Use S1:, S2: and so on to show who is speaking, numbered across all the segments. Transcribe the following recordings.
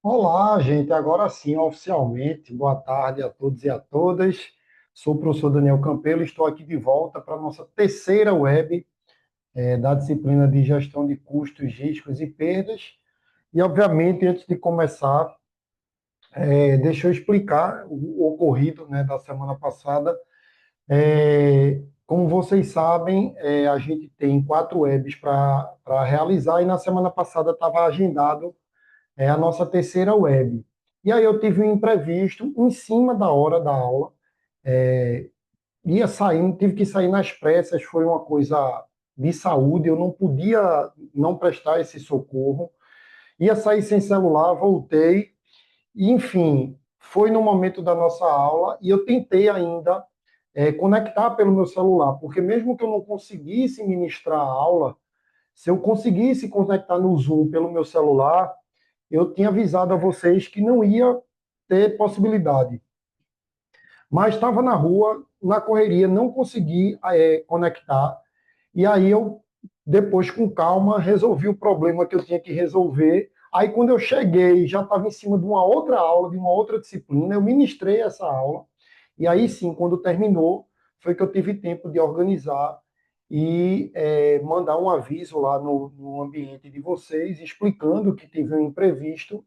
S1: Olá, gente. Agora sim, oficialmente, boa tarde a todos e a todas. Sou o professor Daniel Campelo e estou aqui de volta para a nossa terceira web, da disciplina de gestão de custos, riscos e perdas. E, obviamente, antes de começar, deixa eu explicar o ocorrido, né, da semana passada. Como vocês sabem, a gente tem quatro webs para realizar e na semana passada estava agendado a nossa terceira web. E aí eu tive um imprevisto em cima da hora da aula, ia saindo, tive que sair nas pressas, foi uma coisa de saúde, eu não podia não prestar esse socorro, ia sair sem celular, voltei, e enfim, foi no momento da nossa aula, e eu tentei ainda conectar pelo meu celular, porque mesmo que eu não conseguisse ministrar a aula, se eu conseguisse conectar no Zoom pelo meu celular, eu tinha avisado a vocês que não ia ter possibilidade. Mas estava na rua, na correria, não consegui conectar. E aí eu, depois, com calma, resolvi o problema que eu tinha que resolver. Aí, quando eu cheguei, já estava em cima de uma outra aula, de uma outra disciplina, eu ministrei essa aula. E aí sim, quando terminou, foi que eu tive tempo de organizar e mandar um aviso lá no ambiente de vocês, explicando que tive um imprevisto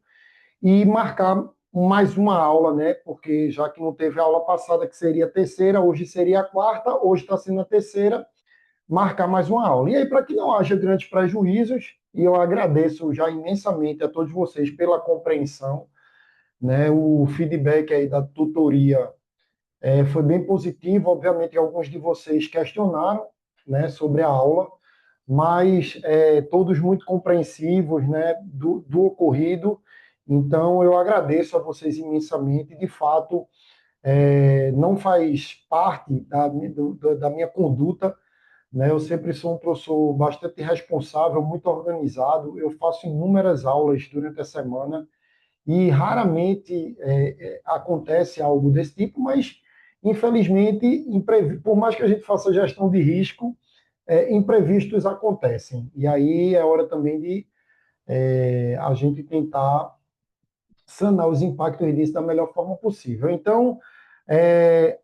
S1: e marcar mais uma aula, né? Porque já que não teve a aula passada, que seria a terceira, hoje seria a quarta, hoje está sendo a terceira, marcar mais uma aula. E aí, para que não haja grandes prejuízos, e eu agradeço já imensamente a todos vocês pela compreensão, né? O feedback aí da tutoria foi bem positivo. Obviamente, alguns de vocês questionaram, né, sobre a aula, mas todos muito compreensivos, né, do ocorrido. Então, eu agradeço a vocês imensamente. De fato, não faz parte da minha conduta, né? Eu sempre sou um professor bastante responsável, muito organizado. Eu faço inúmeras aulas durante a semana e raramente acontece algo desse tipo, mas infelizmente, por mais que a gente faça gestão de risco, imprevistos acontecem. E aí é hora também de a gente tentar sanar os impactos disso da melhor forma possível. Então, é,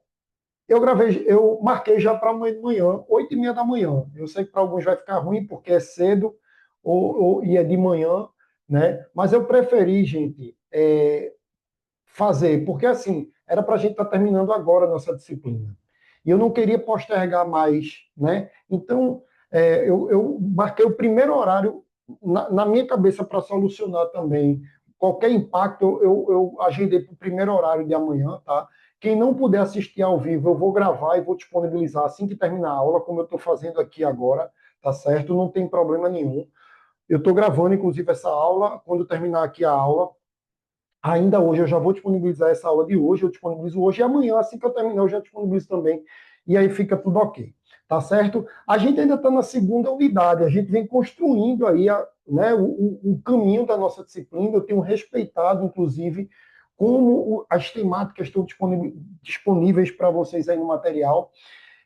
S1: eu marquei já para amanhã de manhã, 8h30 da manhã. Eu sei que para alguns vai ficar ruim porque é cedo e é de manhã, né? Mas eu preferi, gente, fazer, porque assim, era para a gente estar terminando agora a nossa disciplina. E eu não queria postergar mais, né? Então, eu marquei o primeiro horário na minha cabeça para solucionar também qualquer impacto, eu agendei para o primeiro horário de amanhã, tá? Quem não puder assistir ao vivo, eu vou gravar e vou disponibilizar assim que terminar a aula, como eu estou fazendo aqui agora, tá certo? Não tem problema nenhum. Eu estou gravando, inclusive, essa aula. Quando terminar aqui a aula, ainda hoje eu já vou disponibilizar essa aula de hoje, eu disponibilizo hoje e amanhã, assim que eu terminar, eu já disponibilizo também. E aí fica tudo ok. Tá certo? A gente ainda está na segunda unidade, a gente vem construindo aí né, o caminho da nossa disciplina. Eu tenho respeitado, inclusive, como as temáticas estão disponíveis para vocês aí no material.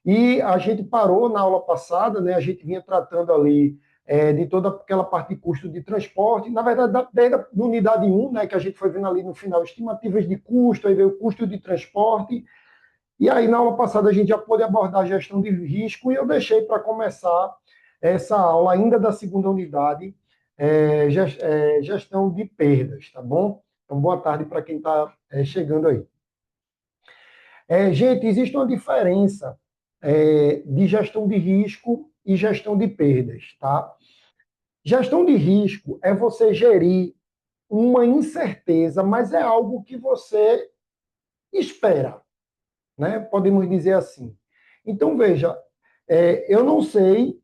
S1: E a gente parou na aula passada, né? A gente vinha tratando ali de toda aquela parte de custo de transporte. Na verdade, desde a unidade 1, né, que a gente foi vendo ali no final, estimativas de custo, aí veio o custo de transporte. E aí, na aula passada, a gente já pôde abordar a gestão de risco e eu deixei para começar essa aula ainda da segunda unidade, gestão de perdas, tá bom? Então, boa tarde para quem está chegando aí. Gente, existe uma diferença de gestão de risco e gestão de perdas, tá? Gestão de risco é você gerir uma incerteza, mas é algo que você espera, né? Podemos dizer assim. Então, veja, eu não sei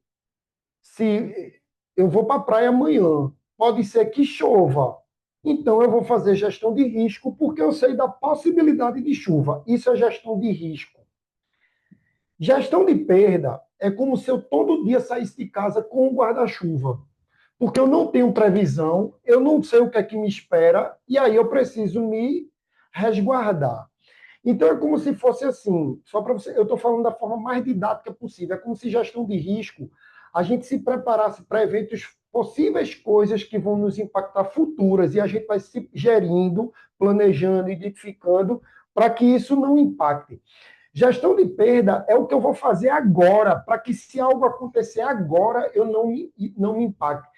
S1: se eu vou para a praia amanhã, pode ser que chova. Então, eu vou fazer gestão de risco porque eu sei da possibilidade de chuva. Isso é gestão de risco. Gestão de perda é como se eu todo dia saísse de casa com um guarda-chuva, porque eu não tenho previsão, eu não sei o que é que me espera, e aí eu preciso me resguardar. Então é como se fosse assim, só para você, eu estou falando da forma mais didática possível, é como se gestão de risco, a gente se preparasse para eventos, possíveis coisas que vão nos impactar futuras, e a gente vai se gerindo, planejando, identificando, para que isso não impacte. Gestão de perda é o que eu vou fazer agora, para que se algo acontecer agora, eu não me impacte.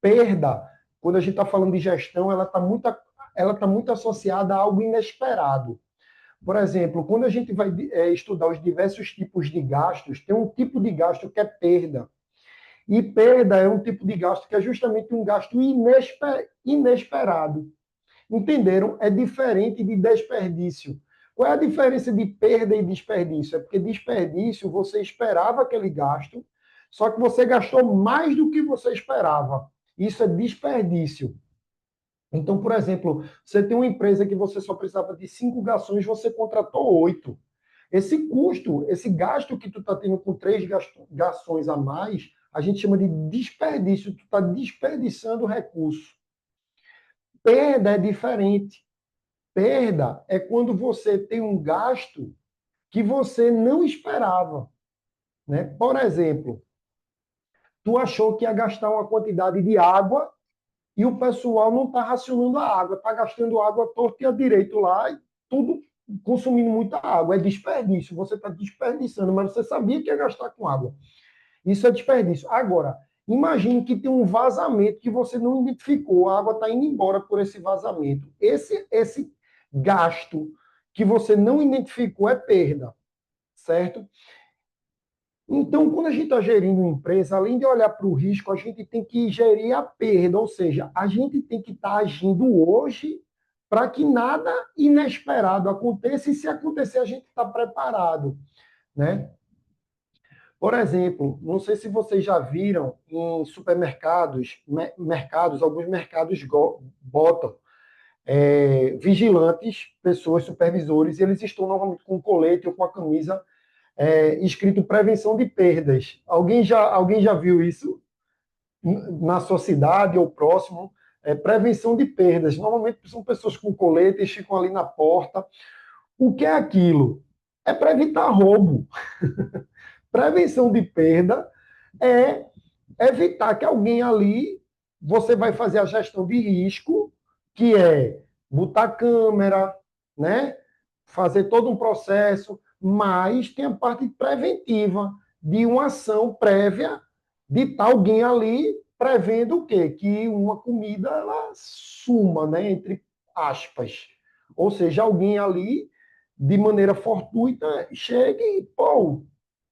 S1: Perda, quando a gente está falando de gestão, ela tá muito associada a algo inesperado. Por exemplo, quando a gente vai estudar os diversos tipos de gastos, tem um tipo de gasto que é perda. E perda é um tipo de gasto que é justamente um gasto inesperado. Entenderam? É diferente de desperdício. Qual é a diferença de perda e desperdício? É porque desperdício você esperava aquele gasto, só que você gastou mais do que você esperava. Isso é desperdício. Então, por exemplo, você tem uma empresa que você só precisava de 5 garçons, você contratou 8. Esse custo, esse gasto que tu está tendo com 3 garçons a mais, a gente chama de desperdício. Tu está desperdiçando recurso. Perda é diferente. Perda é quando você tem um gasto que você não esperava, né? Por exemplo, tu achou que ia gastar uma quantidade de água e o pessoal não está racionando a água, está gastando água torto e a direito lá, e tudo consumindo muita água. É desperdício, você está desperdiçando, mas você sabia que ia gastar com água. Isso é desperdício. Agora, imagine que tem um vazamento que você não identificou, a água está indo embora por esse vazamento. Esse gasto que você não identificou é perda, certo? Então, quando a gente está gerindo uma empresa, além de olhar para o risco, a gente tem que gerir a perda, ou seja, a gente tem que estar agindo hoje para que nada inesperado aconteça, e se acontecer, a gente está preparado, né? Por exemplo, não sei se vocês já viram em supermercados, alguns mercados botam vigilantes, pessoas, supervisores, e eles estão normalmente com colete ou com a camisa escrito prevenção de perdas. Alguém já viu isso na sua cidade ou próximo? Prevenção de perdas. Normalmente são pessoas com colete e ficam ali na porta. O que é aquilo? É para evitar roubo. Prevenção de perda é evitar que alguém ali, você vai fazer a gestão de risco, que é botar câmera, né? Fazer todo um processo, mas tem a parte preventiva de uma ação prévia de estar alguém ali prevendo o quê? Que uma comida ela suma, né? Entre aspas. Ou seja, alguém ali, de maneira fortuita, chegue e, pô,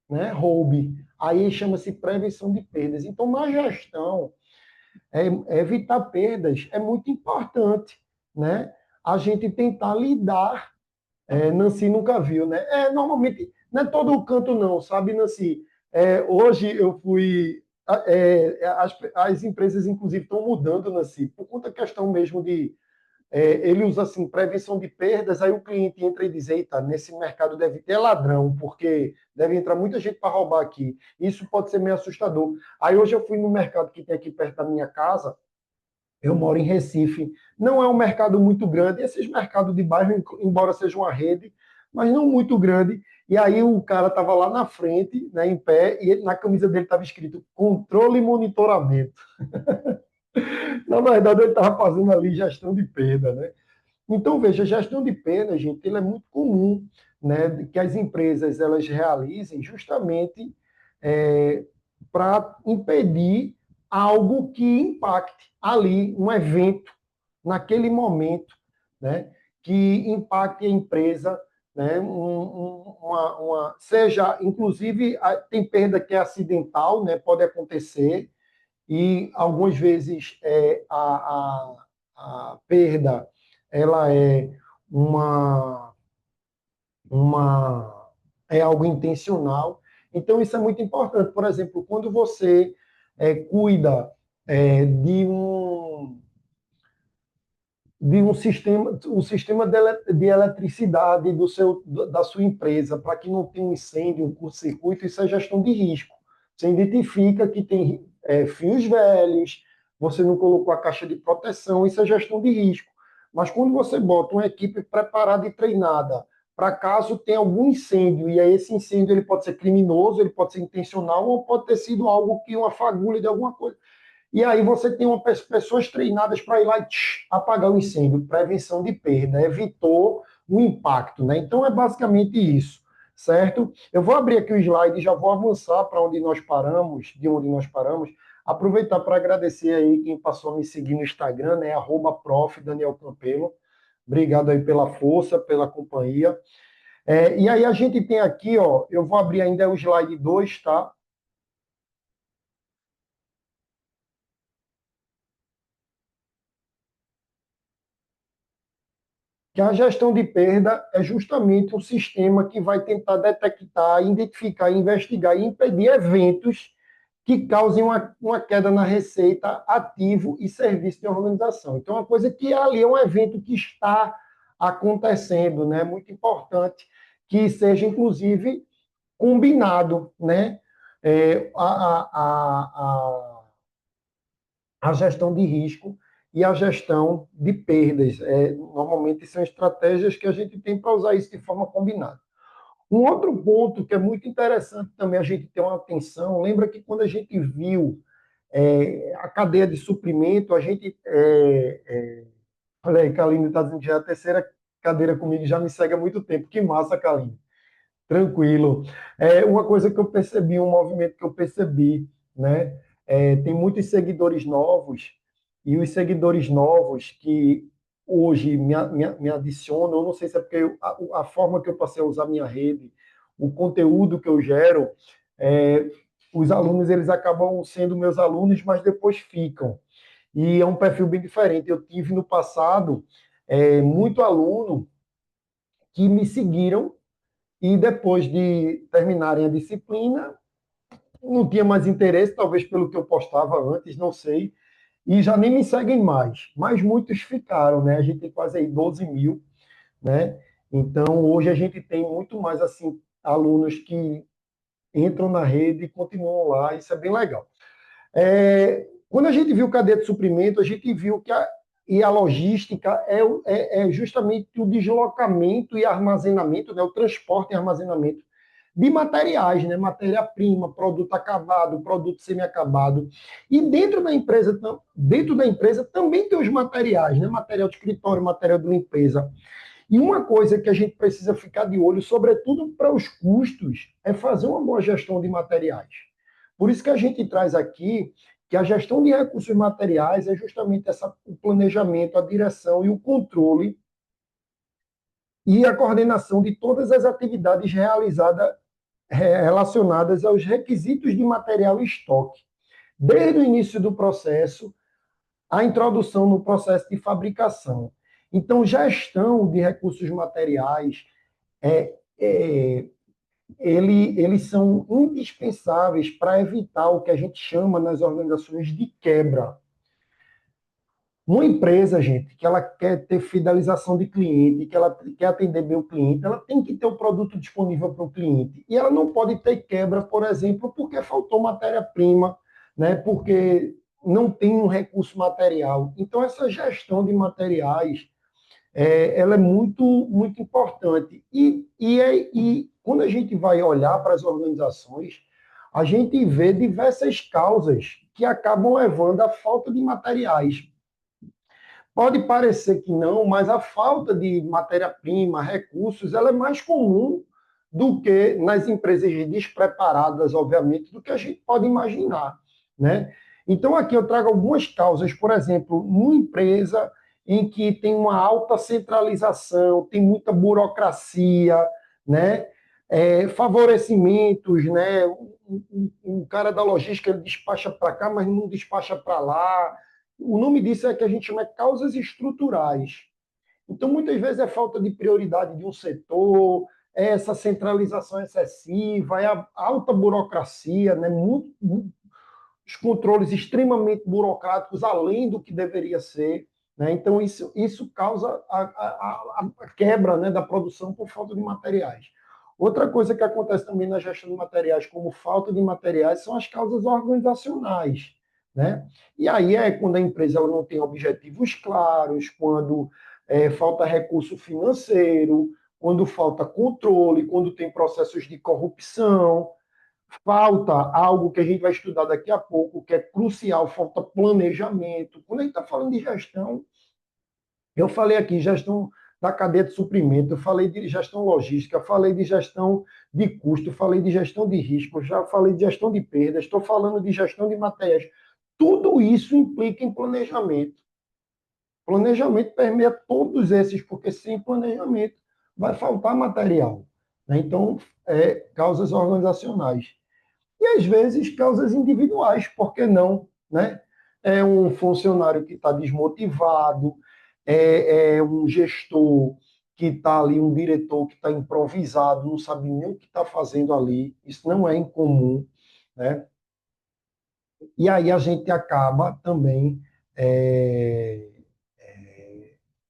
S1: né, roube. Aí chama-se prevenção de perdas. Então, na gestão, evitar perdas é muito importante, né? A gente tentar lidar. Nancy nunca viu, né? Normalmente, não é todo o canto, não, sabe, Nancy? Hoje eu fui. As empresas, inclusive, estão mudando, Nancy, por conta da questão mesmo de ele usa assim, prevenção de perdas, aí o cliente entra e diz, eita, nesse mercado deve ter ladrão, porque deve entrar muita gente para roubar aqui. Isso pode ser meio assustador. Aí hoje eu fui no mercado que tem aqui perto da minha casa, eu moro em Recife, não é um mercado muito grande, esses mercados de bairro, embora seja uma rede, mas não muito grande, e aí o cara estava lá na frente, né, em pé, e na camisa dele estava escrito controle e monitoramento. Na verdade, ele estava fazendo ali gestão de perda, né? Então, veja, a gestão de perda, gente, ele é muito comum, né, que as empresas elas realizem justamente para impedir algo que impacte ali, um evento, naquele momento, né, que impacte a empresa, né, seja, inclusive, tem perda que é acidental, né, pode acontecer, e algumas vezes a perda ela é uma, uma algo intencional. Então isso é muito importante. Por exemplo, quando você cuida de um sistema de eletricidade da sua empresa, para que não tenha um incêndio, um curto-circuito, isso é gestão de risco. Você identifica que tem fios velhos, você não colocou a caixa de proteção, isso é gestão de risco. Mas quando você bota uma equipe preparada e treinada para caso tenha algum incêndio. E aí esse incêndio ele pode ser criminoso, ele pode ser intencional, ou pode ter sido algo que uma fagulha de alguma coisa. E aí você tem pessoas treinadas para ir lá e apagar o incêndio, prevenção de perda, evitou o impacto, né? Então é basicamente isso, certo? Eu vou abrir aqui o slide e já vou avançar para onde nós paramos, de onde nós paramos. Aproveitar para agradecer aí quem passou a me seguir no Instagram, né? @prof. Daniel Campelo. Obrigado aí pela força, pela companhia. E aí a gente tem aqui, ó, eu vou abrir ainda o slide 2, tá? Que a gestão de perda é justamente um sistema que vai tentar detectar, identificar, investigar e impedir eventos que causem uma queda na receita, ativo e serviço de organização. Então, é uma coisa que ali é um evento que está acontecendo, né? Muito importante que seja, inclusive, combinado, né? A gestão de risco e a gestão de perdas. Normalmente são estratégias que a gente tem para usar isso de forma combinada. Um outro ponto que é muito interessante também a gente ter uma atenção, lembra que quando a gente viu a cadeia de suprimento, a gente. Olha aí, Kaline está dizendo que já é a terceira cadeira comigo, já me segue há muito tempo. Que massa, Kaline. Tranquilo. Uma coisa que eu percebi, um movimento que eu percebi, né? Tem muitos seguidores novos, e os seguidores novos que hoje me adicionam, eu não sei se é porque a forma que eu passei a usar minha rede, o conteúdo que eu gero, é, os alunos eles acabam sendo meus alunos, mas depois ficam. E é um perfil bem diferente. Eu tive no passado muito aluno que me seguiram e depois de terminarem a disciplina, não tinha mais interesse, talvez pelo que eu postava antes, não sei, e já nem me seguem mais. Mas muitos ficaram, né? A gente tem quase aí 12 mil, né? Então, hoje a gente tem muito mais, assim, alunos que entram na rede e continuam lá, isso é bem legal. Quando a gente viu cadeia de suprimento, a gente viu que a logística é justamente o deslocamento e armazenamento, né, o transporte e armazenamento de materiais, né, matéria-prima, produto acabado, produto semi-acabado. E dentro da empresa também tem os materiais, né, material de escritório, material de limpeza. E uma coisa que a gente precisa ficar de olho, sobretudo para os custos, é fazer uma boa gestão de materiais. Por isso que a gente traz aqui que a gestão de recursos materiais é justamente o planejamento, a direção e o controle e a coordenação de todas as atividades realizadas relacionadas aos requisitos de material e estoque, desde o início do processo, a introdução no processo de fabricação. Então, gestão de recursos materiais eles são indispensáveis para evitar o que a gente chama nas organizações de quebra. Uma empresa, gente, que ela quer ter fidelização de cliente, que ela quer atender bem o cliente, ela tem que ter o produto disponível para o cliente. E ela não pode ter quebra, por exemplo, porque faltou matéria-prima, né? Porque não tem um recurso material. Então, essa gestão de materiais ela é muito, muito importante. E quando a gente vai olhar para as organizações, a gente vê diversas causas que acabam levando à falta de materiais. Pode parecer que não, mas a falta de matéria-prima, recursos, ela é mais comum do que nas empresas despreparadas, obviamente, do que a gente pode imaginar, né? Então, aqui eu trago algumas causas, por exemplo, numa empresa em que tem uma alta centralização, tem muita burocracia, né? Favorecimentos, né? Um cara da logística ele despacha para cá, mas não despacha para lá. O nome disso é que a gente chama de causas estruturais. Então, muitas vezes é falta de prioridade de um setor, é essa centralização excessiva, é a alta burocracia, né? Os controles extremamente burocráticos, além do que deveria ser. Né? Então, isso causa a quebra, né, da produção por falta de materiais. Outra coisa que acontece também na gestão de materiais, como falta de materiais, são as causas organizacionais. Né? E aí é quando a empresa não tem objetivos claros, quando falta recurso financeiro, quando falta controle, quando tem processos de corrupção, falta algo que a gente vai estudar daqui a pouco, que é crucial, falta planejamento. Quando a gente está falando de gestão, eu falei aqui gestão da cadeia de suprimento, eu falei de gestão logística, falei de gestão de custo, falei de gestão de risco, já falei de gestão de perdas, estou falando de gestão de materiais. Tudo isso implica em planejamento. Planejamento permeia todos esses, porque sem planejamento vai faltar material. Né? Então, causas organizacionais. E, às vezes, causas individuais, por que não? Né? É um funcionário que está desmotivado, é um gestor que está ali, um diretor que está improvisado, não sabe nem o que está fazendo ali. Isso não é incomum. Né? E aí a gente acaba também é,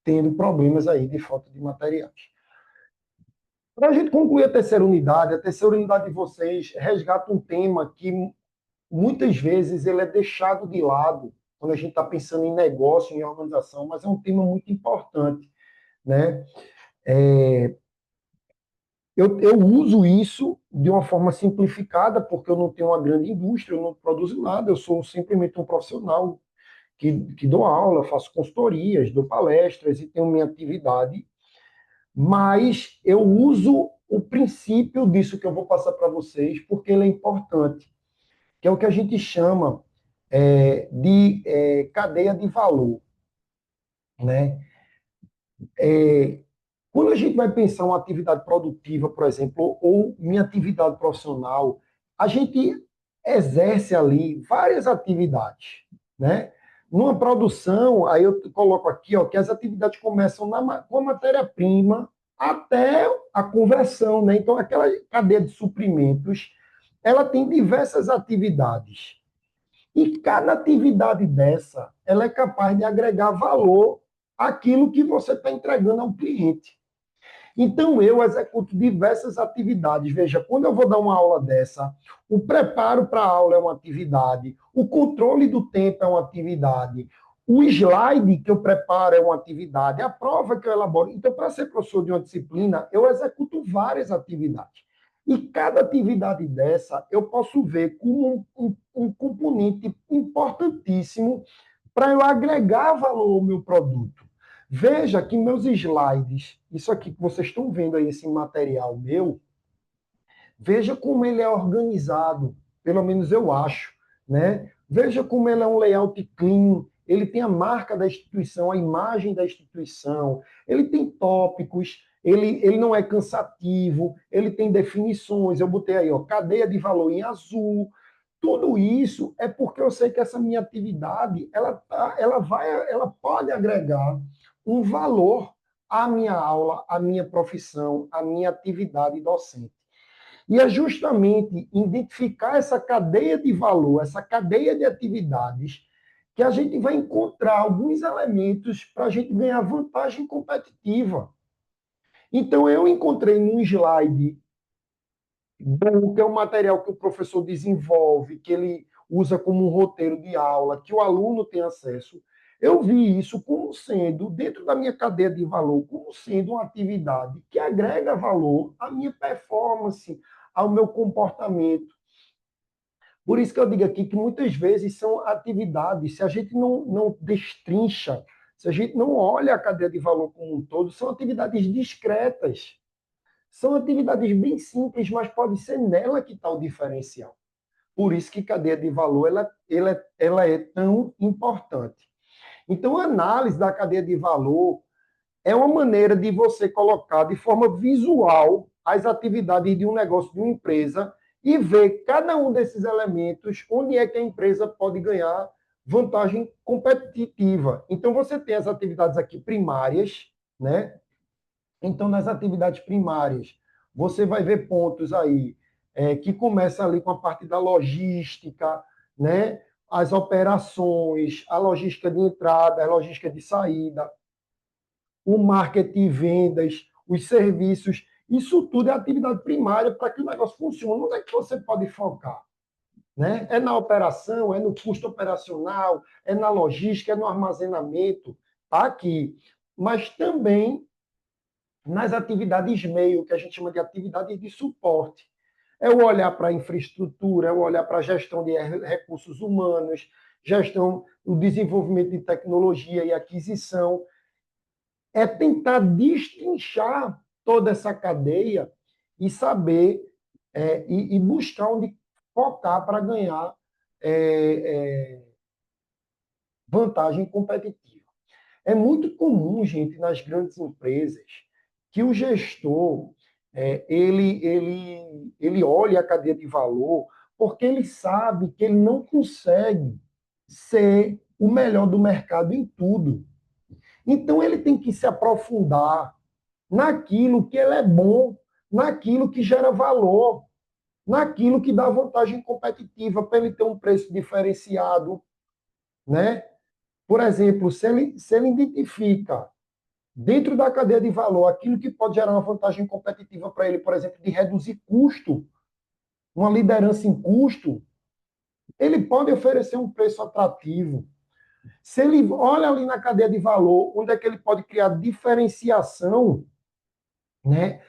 S1: tendo problemas aí de falta de materiais. Para a gente concluir a terceira unidade de vocês resgata um tema que muitas vezes ele é deixado de lado quando a gente está pensando em negócio, em organização, mas é um tema muito importante, né? Eu uso isso de uma forma simplificada, porque eu não tenho uma grande indústria, eu não produzo nada, eu sou simplesmente um profissional que dou aula, faço consultorias, dou palestras e tenho minha atividade, mas eu uso o princípio disso que eu vou passar para vocês, porque ele é importante, que é o que a gente chama de cadeia de valor, né? Quando a gente vai pensar uma atividade produtiva, por exemplo, ou minha atividade profissional, a gente exerce ali várias atividades, né? Numa produção, aí eu coloco aqui, ó, que as atividades começam com a matéria-prima até a conversão, né? Então, aquela cadeia de suprimentos, ela tem diversas atividades. E cada atividade dessa, ela é capaz de agregar valor àquilo que você está entregando ao cliente. Então, eu executo diversas atividades. Veja, quando eu vou dar uma aula dessa, o preparo para a aula é uma atividade, o controle do tempo é uma atividade, o slide que eu preparo é uma atividade, a prova que eu elaboro. Então, para ser professor de uma disciplina, eu executo várias atividades. E cada atividade dessa eu posso ver como um componente importantíssimo para eu agregar valor ao meu produto. Veja que meus slides, isso aqui que vocês estão vendo aí, esse material meu, veja como ele é organizado, pelo menos eu acho, né? Veja como ele é um layout clean, ele tem a marca da instituição, a imagem da instituição, ele tem tópicos, ele não é cansativo, ele tem definições, eu botei aí, ó, cadeia de valor em azul. Tudo isso é porque eu sei que essa minha atividade, ela pode agregar um valor à minha aula, à minha profissão, à minha atividade docente. E é justamente identificar essa cadeia de valor, essa cadeia de atividades, que a gente vai encontrar alguns elementos para a gente ganhar vantagem competitiva. Então, eu encontrei num slide bom, que é um material que o professor desenvolve, que ele usa como um roteiro de aula, que o aluno tem acesso. Eu vi isso como sendo, dentro da minha cadeia de valor, como sendo uma atividade que agrega valor à minha performance, ao meu comportamento. Por isso que eu digo aqui que muitas vezes são atividades, se a gente não destrincha, se a gente não olha a cadeia de valor como um todo, são atividades discretas. São atividades bem simples, mas pode ser nela que está o diferencial. Por isso que cadeia de valor ela é tão importante. Então, a análise da cadeia de valor é uma maneira de você colocar de forma visual as atividades de um negócio, de uma empresa, e ver cada um desses elementos, onde é que a empresa pode ganhar vantagem competitiva. Então, você tem as atividades aqui primárias, né? Então, nas atividades primárias, você vai ver pontos aí que começa ali com a parte da logística, né? As operações, a logística de entrada, a logística de saída, o marketing e vendas, os serviços. Isso tudo é atividade primária para que o negócio funcione. Onde é que você pode focar? Né? É na operação, é no custo operacional, é na logística, é no armazenamento. Tá aqui. Mas também nas atividades meio, que a gente chama de atividades de suporte. É o olhar para a infraestrutura, é o olhar para a gestão de recursos humanos, gestão, o desenvolvimento de tecnologia e aquisição. É tentar destrinchar toda essa cadeia e saber e buscar onde focar para ganhar é, vantagem competitiva. É muito comum, gente, nas grandes empresas, que o gestor ele olha a cadeia de valor porque ele sabe que ele não consegue ser o melhor do mercado em tudo. Então ele tem que se aprofundar naquilo que ele é bom, naquilo que gera valor, naquilo que dá vantagem competitiva para ele ter um preço diferenciado, né? Por exemplo, se ele identifica dentro da cadeia de valor aquilo que pode gerar uma vantagem competitiva para ele, por exemplo, de reduzir custo, uma liderança em custo, ele pode oferecer um preço atrativo. Se ele olha ali na cadeia de valor, onde é que ele pode criar diferenciação, né?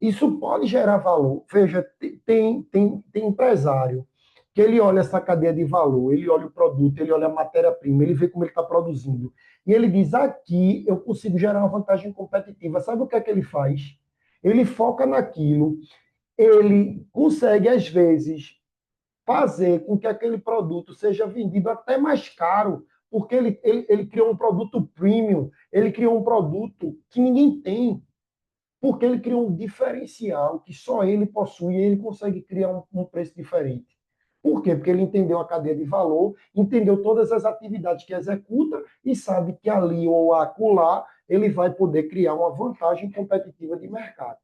S1: Isso pode gerar valor. Veja, tem empresário que ele olha essa cadeia de valor, ele olha o produto, ele olha a matéria-prima, ele vê como ele está produzindo. E ele diz: aqui eu consigo gerar uma vantagem competitiva. Sabe o que é que ele faz? Ele foca naquilo, ele consegue, às vezes, fazer com que aquele produto seja vendido até mais caro, porque ele criou um produto premium, ele criou um produto que ninguém tem, porque ele criou um diferencial que só ele possui e ele consegue criar um preço diferente. Por quê? Porque ele entendeu a cadeia de valor, entendeu todas as atividades que executa e sabe que ali ou acolá ele vai poder criar uma vantagem competitiva de mercado.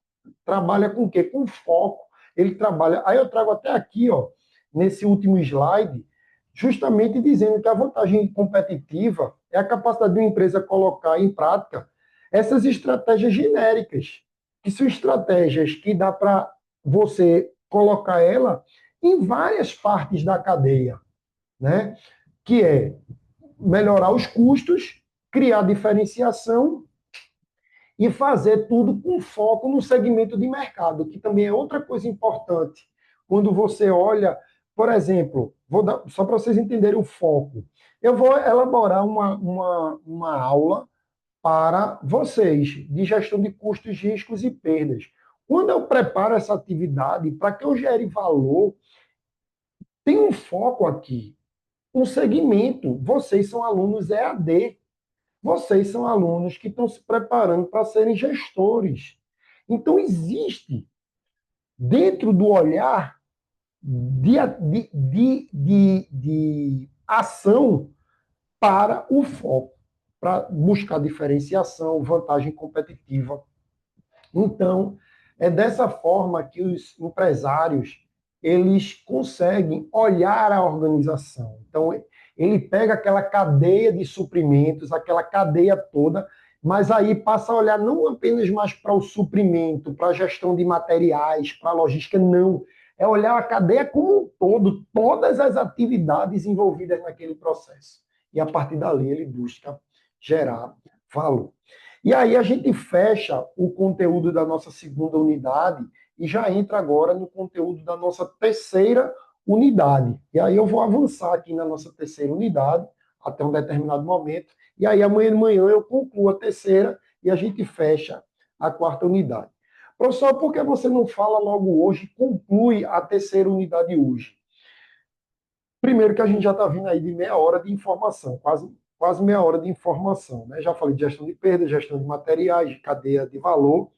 S1: Trabalha com o quê? Com foco. Ele trabalha. Aí eu trago até aqui, ó, nesse último slide, justamente dizendo que a vantagem competitiva é a capacidade de uma empresa colocar em prática essas estratégias genéricas, que são estratégias que dá para você colocar ela em várias partes da cadeia, né? Que é melhorar os custos, criar diferenciação e fazer tudo com foco no segmento de mercado, que também é outra coisa importante. Quando você olha, por exemplo, vou dar, só para vocês entenderem o foco, eu vou elaborar uma aula para vocês de gestão de custos, riscos e perdas. Quando eu preparo essa atividade, para que eu gere valor, tem um foco aqui, um segmento. Vocês são alunos EAD, vocês são alunos que estão se preparando para serem gestores. Então, existe, dentro do olhar de ação para o foco, para buscar diferenciação, vantagem competitiva. Então, é dessa forma que os empresários eles conseguem olhar a organização. Então, ele pega aquela cadeia de suprimentos, aquela cadeia toda, mas aí passa a olhar não apenas mais para o suprimento, para a gestão de materiais, para a logística, não. É olhar a cadeia como um todo, todas as atividades envolvidas naquele processo. E a partir dali ele busca gerar valor. E aí a gente fecha o conteúdo da nossa segunda unidade e já entra agora no conteúdo da nossa terceira unidade. E aí eu vou avançar aqui na nossa terceira unidade até um determinado momento. E aí amanhã de manhã eu concluo a terceira e a gente fecha a quarta unidade. Professor, por que você não fala logo hoje, conclui a terceira unidade hoje? Primeiro que a gente já está vindo aí de meia hora de informação, quase meia hora de informação, né? Já falei de gestão de perda, gestão de materiais, de cadeia de valor.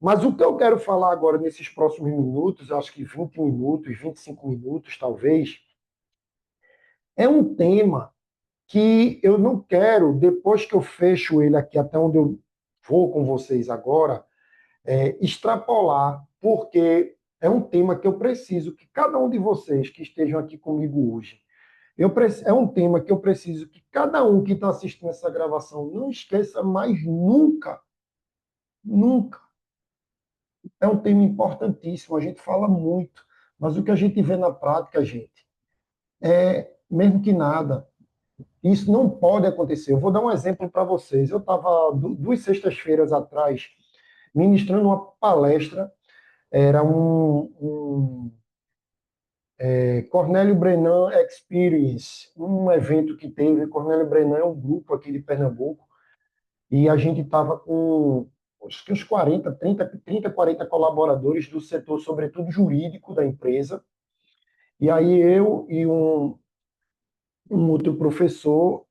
S1: Mas o que eu quero falar agora nesses próximos minutos, acho que 20 minutos, 25 minutos talvez, é um tema que eu não quero, depois que eu fecho ele aqui, até onde eu vou com vocês agora, extrapolar, porque é um tema que eu preciso que cada um de vocês que estejam aqui comigo hoje, é um tema que eu preciso que cada um que está assistindo essa gravação não esqueça mais nunca, nunca. É um tema importantíssimo, a gente fala muito, mas o que a gente vê na prática, gente, é mesmo que nada. Isso não pode acontecer. Eu vou dar um exemplo para vocês. Eu estava 2 sextas-feiras atrás ministrando uma palestra, era Cornélio Brenan Experience, um evento que teve. Cornélio Brenan é um grupo aqui de Pernambuco, e a gente estava com acho que uns 40 colaboradores do setor, sobretudo jurídico da empresa. E aí eu e um outro professor,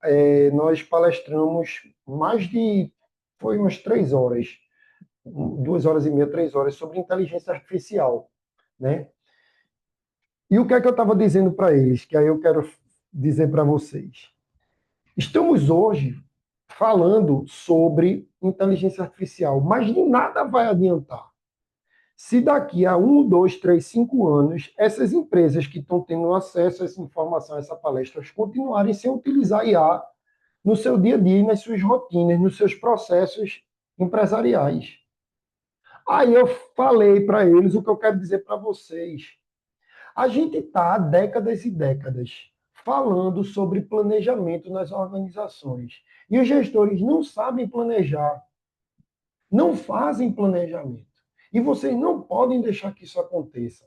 S1: nós palestramos foi umas 3 horas, 2 horas e meia, 3 horas, sobre inteligência artificial, né? E o que é que eu estava dizendo para eles, que aí eu quero dizer para vocês. Estamos hoje falando sobre inteligência artificial, mas de nada vai adiantar se daqui a 1, 2, 3, 5 anos, essas empresas que estão tendo acesso a essa informação, a essa palestra, continuarem sem utilizar IA no seu dia a dia, nas suas rotinas, nos seus processos empresariais. Aí eu falei para eles o que eu quero dizer para vocês. A gente está há décadas e décadas falando sobre planejamento nas organizações. E os gestores não sabem planejar, não fazem planejamento. E vocês não podem deixar que isso aconteça.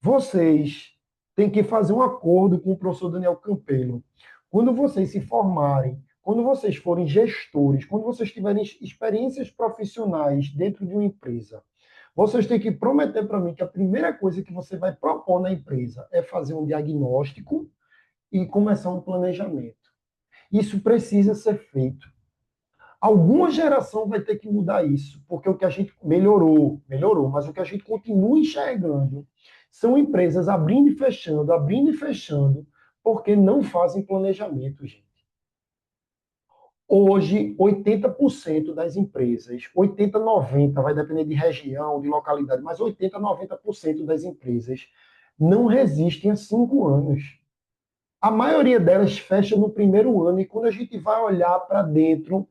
S1: Vocês têm que fazer um acordo com o professor Daniel Campelo. Quando vocês se formarem, quando vocês forem gestores, quando vocês tiverem experiências profissionais dentro de uma empresa, vocês têm que prometer para mim que a primeira coisa que você vai propor na empresa é fazer um diagnóstico e começar um planejamento. Isso precisa ser feito. Alguma geração vai ter que mudar isso, porque o que a gente melhorou, mas o que a gente continua enxergando são empresas abrindo e fechando, porque não fazem planejamento, gente. Hoje, 80% das empresas, 80, 90, vai depender de região, de localidade, mas 80, 90% das empresas não resistem a 5 anos. A maioria delas fecha no primeiro ano, e quando a gente vai olhar para dentro,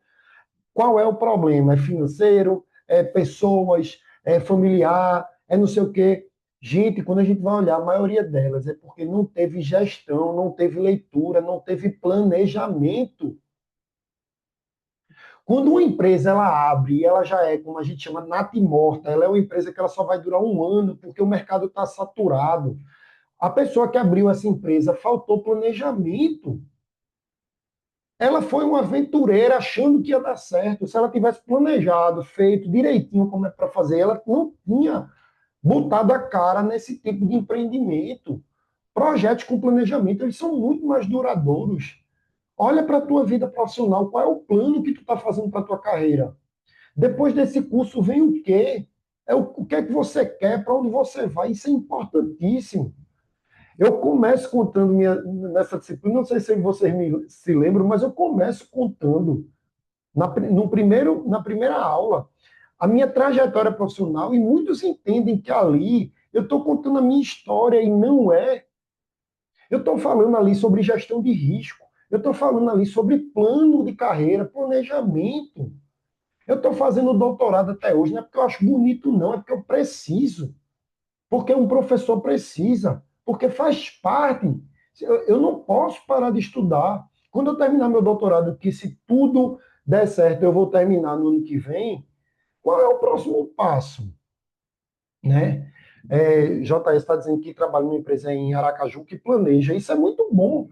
S1: qual é o problema? É financeiro? É pessoas? É familiar? É não sei o quê? Gente, quando a gente vai olhar, a maioria delas é porque não teve gestão, não teve leitura, não teve planejamento. Quando uma empresa ela abre e ela já é, como a gente chama, natimorta, ela é uma empresa que ela só vai durar um ano porque o mercado está saturado. A pessoa que abriu essa empresa faltou planejamento. Ela foi uma aventureira achando que ia dar certo. Se ela tivesse planejado, feito direitinho como é para fazer, ela não tinha botado a cara nesse tipo de empreendimento. Projetos com planejamento, eles são muito mais duradouros. Olha para a tua vida profissional, qual é o plano que tu está fazendo para a tua carreira? Depois desse curso vem o quê? O que é que você quer, para onde você vai? Isso é importantíssimo. Eu começo contando nessa disciplina, não sei se vocês se lembram, mas eu começo contando na primeira aula a minha trajetória profissional, e muitos entendem que ali eu estou contando a minha história, e não é. Eu estou falando ali sobre gestão de risco, eu estou falando ali sobre plano de carreira, planejamento. Eu estou fazendo doutorado até hoje, não é porque eu acho bonito, não, é porque eu preciso. Porque um professor precisa, porque faz parte. Eu não posso parar de estudar. Quando eu terminar meu doutorado, que se tudo der certo, eu vou terminar no ano que vem, qual é o próximo passo? Né? JS está dizendo que trabalha numa empresa em Aracaju que planeja. Isso é muito bom.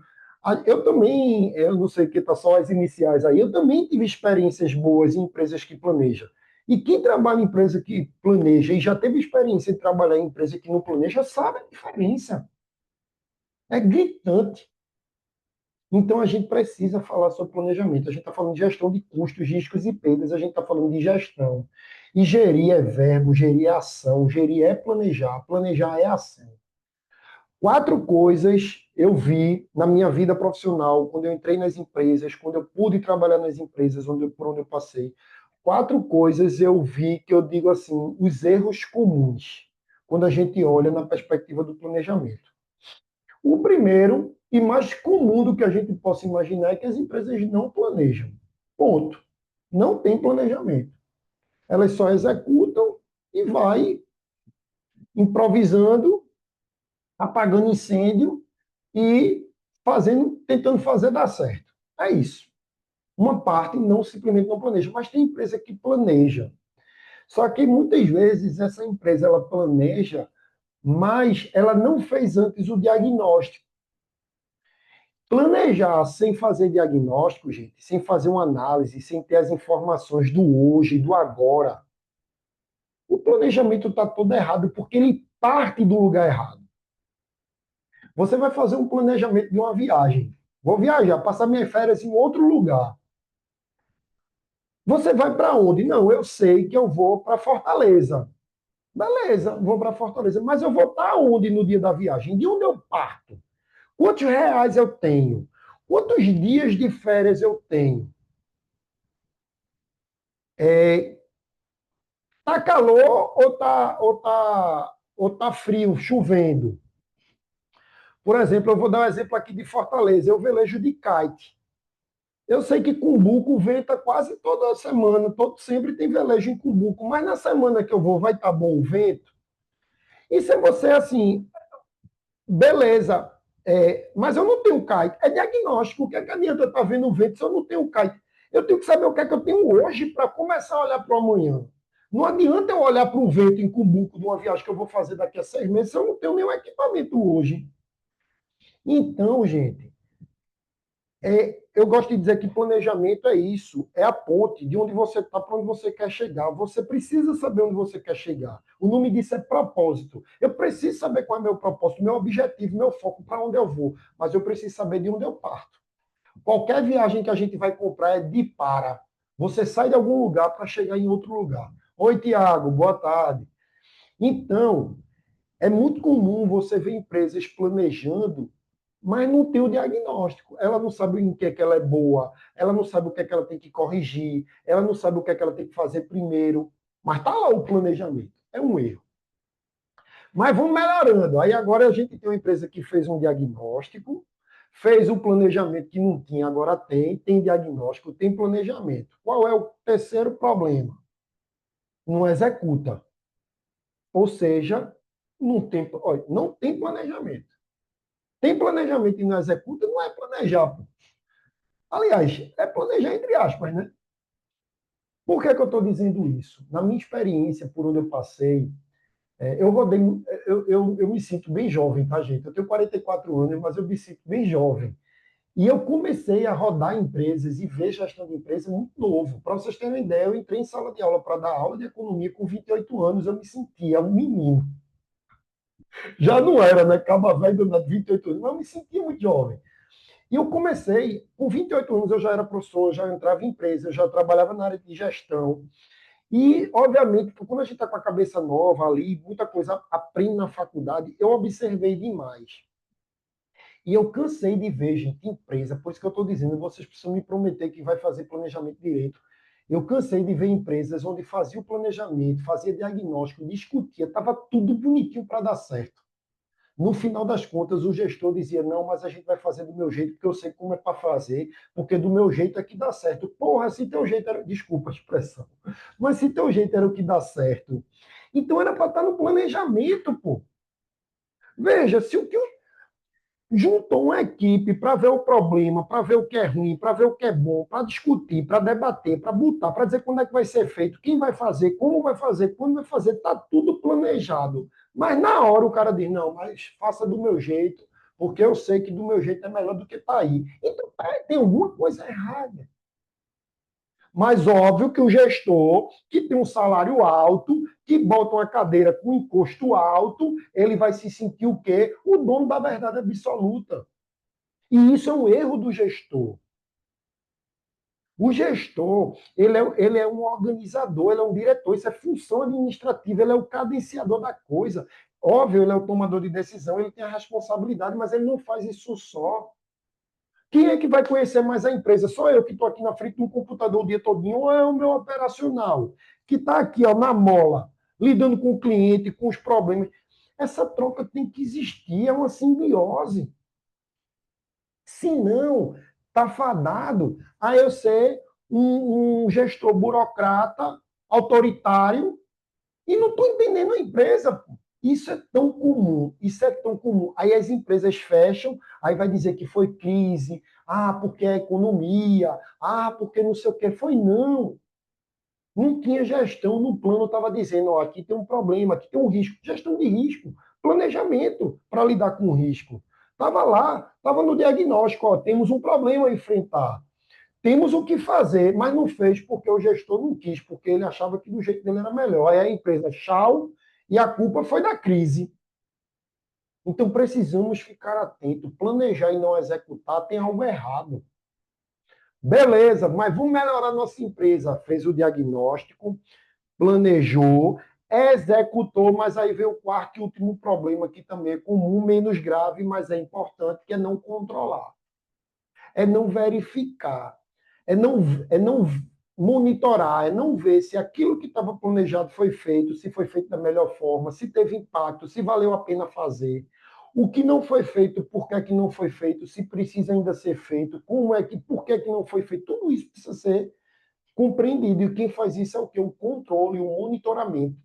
S1: Eu também, eu não sei o que está só as iniciais aí, eu também tive experiências boas em empresas que planejam. E quem trabalha em empresa que planeja e já teve experiência de trabalhar em empresa que não planeja, sabe a diferença. É gritante. Então a gente precisa falar sobre planejamento. A gente está falando de gestão de custos, riscos e perdas, a gente está falando de gestão. E gerir é verbo, gerir é ação, gerir é planejar, planejar é ação. 4 coisas eu vi na minha vida profissional, quando eu entrei nas empresas, quando eu pude trabalhar nas empresas por onde eu passei. 4 coisas eu vi que eu digo assim, os erros comuns, quando a gente olha na perspectiva do planejamento. O primeiro e mais comum do que a gente possa imaginar é que as empresas não planejam. Ponto. Não tem planejamento. Elas só executam e vai improvisando, apagando incêndio e tentando fazer dar certo. É isso. Uma parte não simplesmente não planeja, mas tem empresa que planeja. Só que muitas vezes essa empresa ela planeja, mas ela não fez antes o diagnóstico. Planejar sem fazer diagnóstico, gente, sem fazer uma análise, sem ter as informações do hoje, do agora, o planejamento está todo errado porque ele parte do lugar errado. Você vai fazer um planejamento de uma viagem. Vou viajar, passar minhas férias em outro lugar. Você vai para onde? Não, eu sei que eu vou para Fortaleza. Beleza, vou para Fortaleza, mas eu vou estar onde no dia da viagem? De onde eu parto? Quantos reais eu tenho? Quantos dias de férias eu tenho? Tá calor ou tá frio, chovendo? Por exemplo, eu vou dar um exemplo aqui de Fortaleza, eu velejo de kite. Eu sei que Cumbuco venta quase toda semana, sempre tem velejo em Cumbuco, mas na semana que eu vou vai estar bom o vento. E se você assim, beleza, mas eu não tenho kite. É diagnóstico. O que é que adianta eu estar vendo o vento se eu não tenho kite? Eu tenho que saber o que é que eu tenho hoje para começar a olhar para o amanhã. Não adianta eu olhar para o vento em Cumbuco de uma viagem que eu vou fazer daqui a 6 meses se eu não tenho nenhum equipamento hoje. Então, gente, eu gosto de dizer que planejamento é isso, é a ponte de onde você está para onde você quer chegar. Você precisa saber onde você quer chegar. O nome disso é propósito. Eu preciso saber qual é meu propósito, meu objetivo, meu foco, para onde eu vou, mas eu preciso saber de onde eu parto. Qualquer viagem que a gente vai comprar é de para. Você sai de algum lugar para chegar em outro lugar. Oi, Tiago, boa tarde. Então, é muito comum você ver empresas planejando, mas não tem o diagnóstico. Ela não sabe em que é que ela é boa, ela não sabe o que é que ela tem que corrigir, ela não sabe o que é que ela tem que fazer primeiro. Mas está lá o planejamento. É um erro. Mas vamos melhorando. Aí agora a gente tem uma empresa que fez um diagnóstico, fez um planejamento que não tinha, agora tem diagnóstico, tem planejamento. Qual é o terceiro problema? Não executa. Ou seja, não tem planejamento. Tem planejamento e não executa, não é planejar. Pô. Aliás, é planejar entre aspas, né? Por que, que eu estou dizendo isso? Na minha experiência, por onde eu passei, eu rodei, eu me sinto bem jovem, tá, gente? Eu tenho 44 anos, mas eu me sinto bem jovem. E eu comecei a rodar empresas e ver gestão de empresa muito novo. Para vocês terem uma ideia, eu entrei em sala de aula para dar aula de economia com 28 anos, eu me sentia um menino. Já não era, né? Caba velho de 28 anos, mas eu me sentia muito jovem. E eu comecei, com 28 anos eu já era professor, já entrava em empresa, já trabalhava na área de gestão. E, obviamente, quando a gente está com a cabeça nova ali, muita coisa aprende na faculdade, eu observei demais. E eu cansei de ver, gente, empresa, por isso que eu estou dizendo, vocês precisam me prometer que vai fazer planejamento direito. Eu cansei de ver empresas onde fazia o planejamento, fazia diagnóstico, discutia, estava tudo bonitinho para dar certo. No final das contas, o gestor dizia: não, mas a gente vai fazer do meu jeito, porque eu sei como é para fazer, porque do meu jeito é que dá certo. Porra, se teu jeito era. Desculpa a expressão, mas se teu jeito era o que dá certo, então era para estar no planejamento, pô. Veja, se o que juntou uma equipe para ver o problema, para ver o que é ruim, para ver o que é bom, para discutir, para debater, para botar, para dizer quando é que vai ser feito, quem vai fazer, como vai fazer, quando vai fazer, está tudo planejado. Mas na hora o cara diz, não, mas faça do meu jeito, porque eu sei que do meu jeito é melhor do que está aí. Então tem alguma coisa errada. Mas óbvio que o gestor, que tem um salário alto, que bota uma cadeira com encosto alto, ele vai se sentir o quê? O dono da verdade absoluta. E isso é um erro do gestor. O gestor, ele é um organizador, ele é um diretor, isso é função administrativa, ele é o cadenciador da coisa. Óbvio, ele é o tomador de decisão, ele tem a responsabilidade, mas ele não faz isso só. Quem é que vai conhecer mais a empresa? Só eu que estou aqui na frente de um computador o dia todinho, ou é o meu operacional, que está aqui ó, na mola, lidando com o cliente, com os problemas. Essa troca tem que existir, é uma simbiose. Se não, está fadado a eu ser um gestor burocrata, autoritário, e não estou entendendo a empresa. Isso é tão comum, isso é tão comum. Aí as empresas fecham, aí vai dizer que foi crise, porque é economia, porque não sei o quê. Foi não. Não tinha gestão no plano, estava dizendo, ó, aqui tem um problema, aqui tem um risco. Gestão de risco, planejamento para lidar com o risco. Estava lá, estava no diagnóstico, ó, temos um problema a enfrentar. Temos o que fazer, mas não fez porque o gestor não quis, porque ele achava que do jeito dele era melhor. Aí a empresa, tchau, e a culpa foi da crise. Então precisamos ficar atentos. Planejar e não executar tem algo errado. Beleza, mas vamos melhorar nossa empresa. Fez o diagnóstico, planejou, executou, mas aí veio o quarto e último problema, que também é comum, menos grave, mas é importante, que é não controlar. É não verificar, é não monitorar, é não ver se aquilo que estava planejado foi feito, se foi feito da melhor forma, se teve impacto, se valeu a pena fazer. O que não foi feito, por que é que não foi feito, se precisa ainda ser feito, como é que, por que é que não foi feito, tudo isso precisa ser compreendido. E quem faz isso é o quê? O controle, o monitoramento.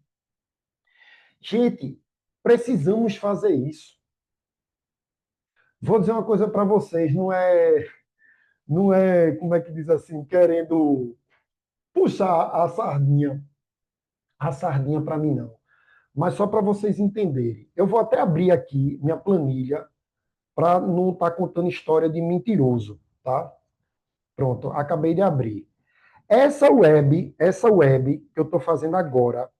S1: Gente, precisamos fazer isso. Vou dizer uma coisa para vocês, não é, como é que diz assim, querendo puxar a sardinha para mim não. Mas só para vocês entenderem. Eu vou até abrir aqui minha planilha para não estar contando história de mentiroso, tá? Pronto, acabei de abrir. Essa web que eu estou fazendo agora,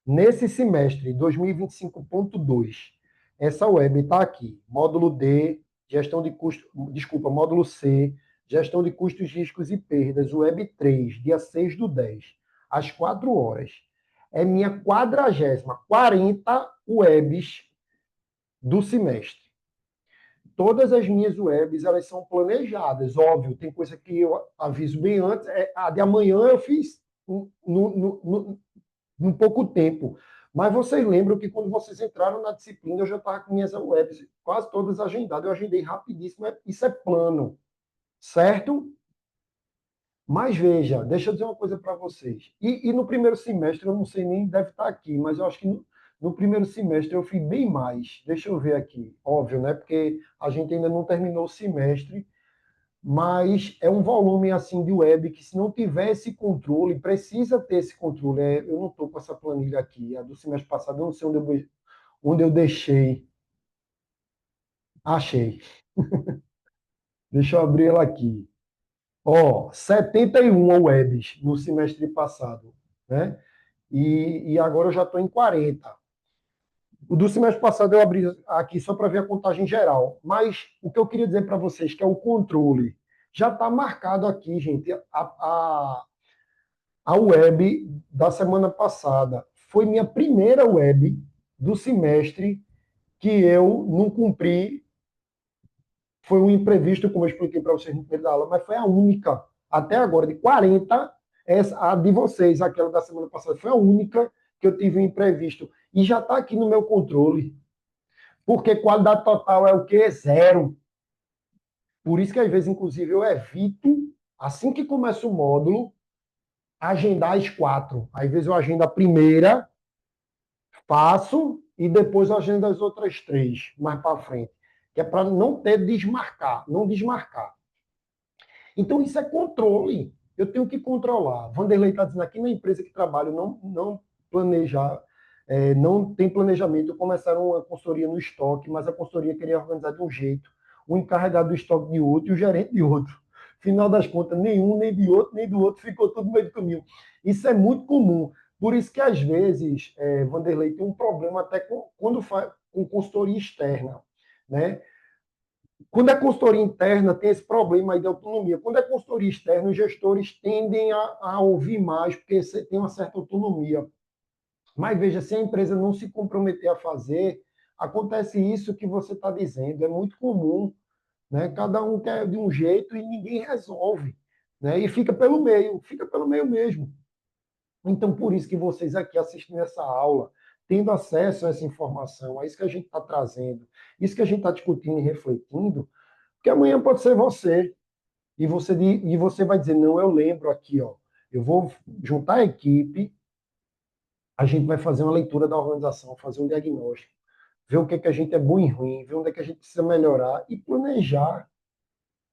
S1: nesse semestre 2025.2, essa web está aqui. Módulo D, gestão de custos, desculpa, módulo C, gestão de custos, riscos e perdas, web 3, dia 6 do 10, às 4 horas. É minha 40 webs do semestre. Todas as minhas webs, elas são planejadas, óbvio, tem coisa que eu aviso bem antes, a de amanhã eu fiz num pouco tempo. Mas vocês lembram que quando vocês entraram na disciplina, eu já estava com minhas webs quase todas agendadas. Eu agendei rapidíssimo. Isso é plano, certo? Mas veja, deixa eu dizer uma coisa para vocês. E no primeiro semestre, eu não sei nem, deve estar aqui, mas eu acho que no primeiro semestre eu fiz bem mais. Deixa eu ver aqui. Óbvio, né? Porque a gente ainda não terminou o semestre, mas é um volume assim de web que, se não tiver esse controle, precisa ter esse controle. Eu não estou com essa planilha aqui, a do semestre passado, eu não sei onde eu deixei. Achei. Deixa eu abrir ela aqui. Ó, 71 webs no semestre passado, né? E agora eu já estou em 40. O do semestre passado eu abri aqui só para ver a contagem geral. Mas o que eu queria dizer para vocês, que é o controle, já está marcado aqui, gente. A web da semana passada foi minha primeira web do semestre que eu não cumpri. Foi um imprevisto, como eu expliquei para vocês no primeiro da aula, mas foi a única, até agora, de 40, a de vocês, aquela da semana passada, foi a única que eu tive um imprevisto. E já está aqui no meu controle. Porque qualidade total é o quê? Zero. Por isso que, às vezes, inclusive, eu evito, assim que começa o módulo, agendar as 4. Às vezes eu agendo a primeira, passo e depois eu agendo as outras 3 mais para frente. Que é para não ter desmarcar, não desmarcar. Então isso é controle. Eu tenho que controlar. Vanderlei está dizendo aqui na empresa que trabalho não planejar, não tem planejamento. Começaram uma consultoria no estoque, mas a consultoria queria organizar de um jeito, o encarregado do estoque de outro e o gerente de outro. Final das contas, nenhum, nem de outro, nem do outro, ficou tudo no meio do caminho. Isso é muito comum. Por isso que, às vezes, Vanderlei tem um problema até quando faz com consultoria externa. Né? Quando é consultoria interna, tem esse problema aí de autonomia. Quando é consultoria externa, os gestores tendem a ouvir mais, porque você tem uma certa autonomia. Mas veja, se a empresa não se comprometer a fazer, acontece isso que você está dizendo. É muito comum, né? Cada um quer de um jeito e ninguém resolve. Né? E fica pelo meio mesmo. Então, por isso que vocês aqui assistindo essa aula, tendo acesso a essa informação, a isso que a gente está trazendo, isso que a gente está discutindo e refletindo, porque amanhã pode ser você. E você vai dizer, não, eu lembro aqui, ó, eu vou juntar a equipe, a gente vai fazer uma leitura da organização, fazer um diagnóstico, ver o que é que a gente é bom e ruim, ver onde é que a gente precisa melhorar e planejar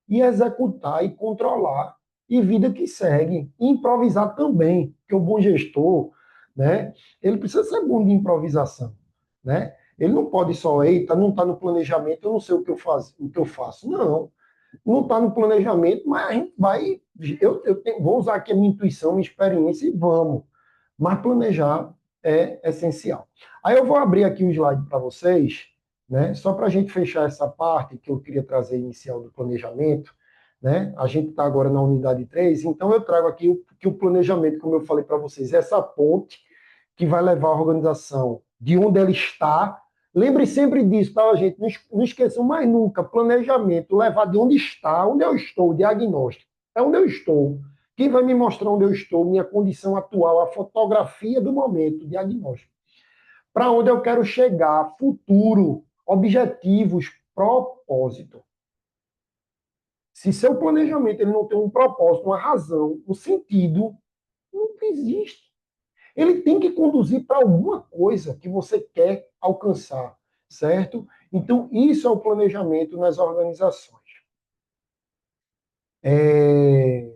S1: e executar e controlar e vida que segue. E improvisar também, porque o bom gestor, né, ele precisa ser bom de improvisação, né? Ele não pode só, eita, não está no planejamento, eu não sei o que eu faço. Não está no planejamento, mas a gente vai. Vou usar aqui a minha intuição, minha experiência e vamos. Mas planejar é essencial. Aí eu vou abrir aqui o slide para vocês, né? Só para a gente fechar essa parte que eu queria trazer inicial do planejamento, né? A gente está agora na unidade 3, então eu trago aqui que o planejamento, como eu falei para vocês, é essa ponte que vai levar a organização de onde ela está. Lembre sempre disso, tá, gente? Não esqueçam mais nunca, planejamento, levar de onde está, onde eu estou, o diagnóstico. É onde eu estou. Quem vai me mostrar onde eu estou, minha condição atual, a fotografia do momento, o diagnóstico. Para onde eu quero chegar, futuro, objetivos, propósito. Se seu planejamento ele não tem um propósito, uma razão, um sentido, não existe. Ele tem que conduzir para alguma coisa que você quer alcançar, certo? Então, isso é o planejamento nas organizações. É...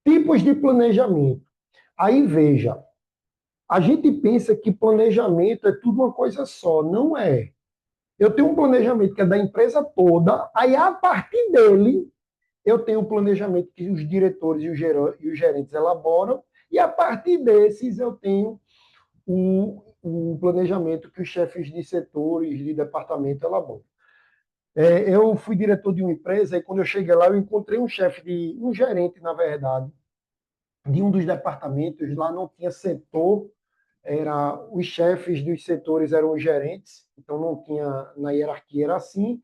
S1: Tipos de planejamento. Aí veja, a gente pensa que planejamento é tudo uma coisa só. Não é. Eu tenho um planejamento que é da empresa toda, aí a partir dele, eu tenho um planejamento que os diretores e os gerentes elaboram, e a partir desses eu tenho o planejamento que os chefes de setores, de departamento elaboram. Eu fui diretor de uma empresa e quando eu cheguei lá eu encontrei um gerente, na verdade, de um dos departamentos. Lá não tinha setor, os chefes dos setores eram os gerentes, então não tinha, na hierarquia era assim,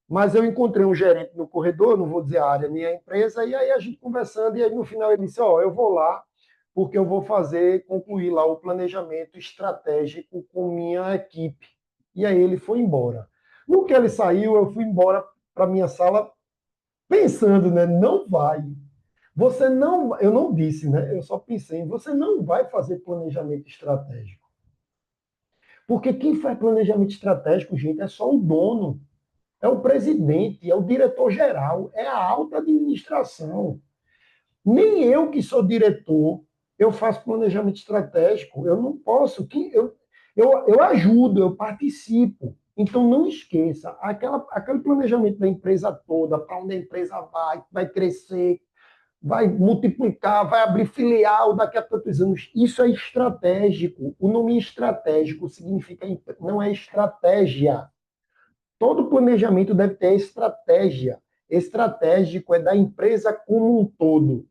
S1: mas eu encontrei um gerente no corredor, não vou dizer a área, minha empresa, e aí a gente conversando, e aí no final ele disse, eu vou lá, porque eu vou concluir lá o planejamento estratégico com minha equipe. E aí ele foi embora. No que ele saiu, eu fui embora para minha sala pensando, né? Não vai. Você não, eu não disse, né? Eu só pensei, você não vai fazer planejamento estratégico. Porque quem faz planejamento estratégico, gente, é só o dono, é o presidente, é o diretor-geral, é a alta administração. Nem eu, que sou diretor, eu faço planejamento estratégico. Eu não posso. Eu ajudo, eu participo. Então, não esqueça, aquele planejamento da empresa toda, para onde a empresa vai crescer, vai multiplicar, vai abrir filial daqui a tantos anos. Isso é estratégico. O nome estratégico significa, não é estratégia. Todo planejamento deve ter estratégia. Estratégico é da empresa como um todo.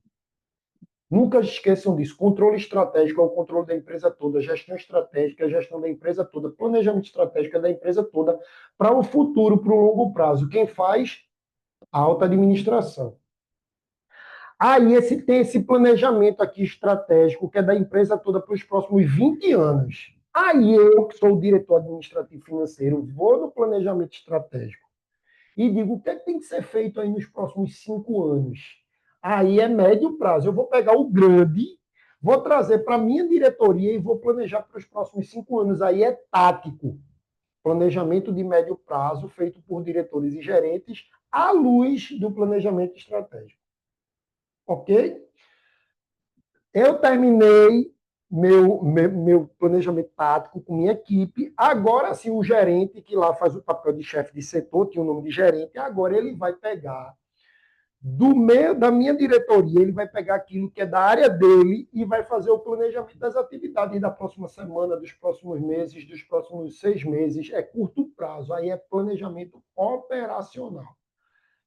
S1: Nunca esqueçam disso. Controle estratégico é o controle da empresa toda. Gestão estratégica é a gestão da empresa toda. Planejamento estratégico é da empresa toda. Para o futuro, para o longo prazo. Quem faz? A alta administração. Aí tem esse planejamento aqui estratégico, que é da empresa toda para os próximos 20 anos. Aí eu, que sou o diretor administrativo financeiro, vou no planejamento estratégico e digo o que é que tem que ser feito aí nos próximos 5 anos. Aí é médio prazo. Eu vou pegar o grande, vou trazer para a minha diretoria e vou planejar para os próximos 5 anos. Aí é tático. Planejamento de médio prazo feito por diretores e gerentes à luz do planejamento estratégico. Ok? Eu terminei meu planejamento tático com minha equipe. Agora sim, o gerente, que lá faz o papel de chefe de setor, tinha o nome de gerente, agora ele vai pegar da minha diretoria, ele vai pegar aquilo que é da área dele e vai fazer o planejamento das atividades da próxima semana, dos próximos meses, dos próximos 6 meses. É curto prazo, aí é planejamento operacional,